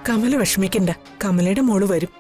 കമല വിഷമിക്കണ്ട, കമലയുടെ മോള് വരും.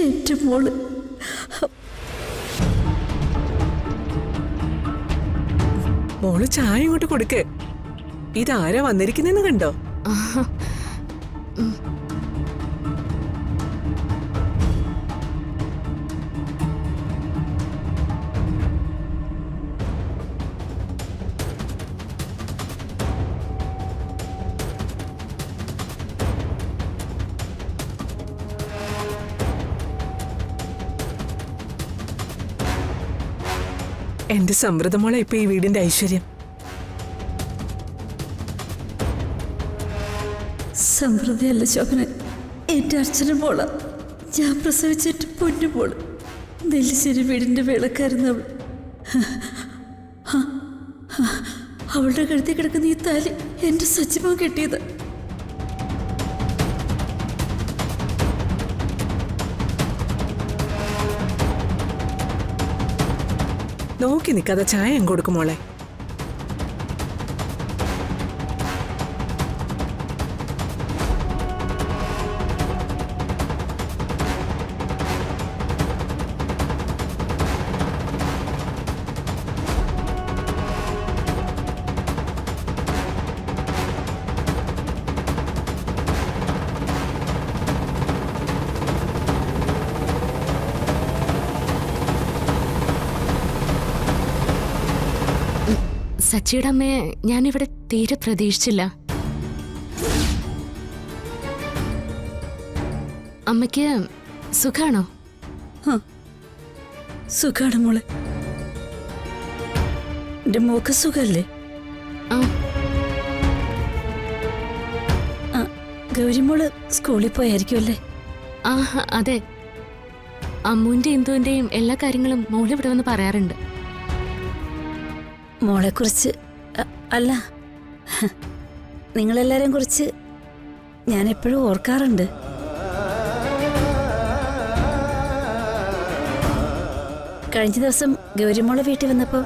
എന്റെ മോള് മോള് ചായ ഇങ്ങോട്ട് കൊടുക്ക്. ഇതാരാ വന്നിരിക്കുന്നെന്ന് കണ്ടോ? എന്റെ സമൃദ്ധമോളെ ഇപ്പൊ ഈ വീടിന്റെ ഐശ്വര്യം. സമൃദ്ധിയല്ല ശോഭന, എന്റെ അച്ഛനും മോള. ഞാൻ പ്രസവിച്ചിട്ട് പൊന്നു മോള്. നെല്ലിശ്ശേരി വീടിന്റെ വിളക്കായിരുന്നു അവൾ. അവളുടെ കഴുത്തി കിടക്കുന്ന ഈ താലി എന്റെ സച്ചിമോ കെട്ടിയത്. നോക്കി നിൽക്കാതെ ചായ ഞാൻ കൊടുക്കും മോളെ. സച്ചിയുടെ അമ്മയെ ഞാനിവിടെ തീരെ പ്രതീക്ഷിച്ചില്ല. അമ്മയ്ക്ക് സുഖാണോ? സുഖാണ് മോളെ. എന്റെ മോക്ക് സുഖല്ലേ? ഗൗരിമോള് സ്കൂളിൽ പോയായിരിക്കുമല്ലേ? അതെ, അമ്മുവിന്റെയും ഇന്ദുവിന്റെയും എല്ലാ കാര്യങ്ങളും മോളിവിടെ വന്ന് പറയാറുണ്ട്. മോളെക്കുറിച്ച് അല്ല, നിങ്ങളെല്ലാരെയും കുറിച്ച് ഞാൻ എപ്പോഴും ഓർക്കാറുണ്ട്. കഴിഞ്ഞ ദിവസം ഗൗരിമോളെ വീട്ടിൽ വന്നപ്പോൾ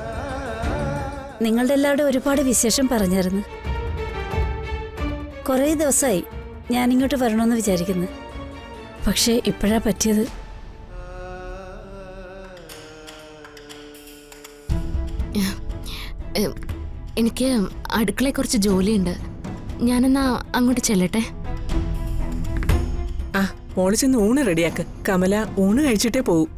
നിങ്ങളുടെ എല്ലാവരുടെ ഒരുപാട് വിശേഷം പറഞ്ഞായിരുന്നു. കുറേ ദിവസമായി ഞാനിങ്ങോട്ട് വരണമെന്ന് വിചാരിക്കുന്നു. പക്ഷേ ഇപ്പോഴാ പറ്റിയത്. എനിക്ക് അടുക്കളയിൽ കുറച്ച് ജോലിയുണ്ട്. ഞാനെന്നാ അങ്ങോട്ട് ചെല്ലട്ടെ. മോള് ചെന്ന് ഊണ് റെഡിയാക്ക്. കമല ഊണ് കഴിച്ചിട്ടേ പോവും.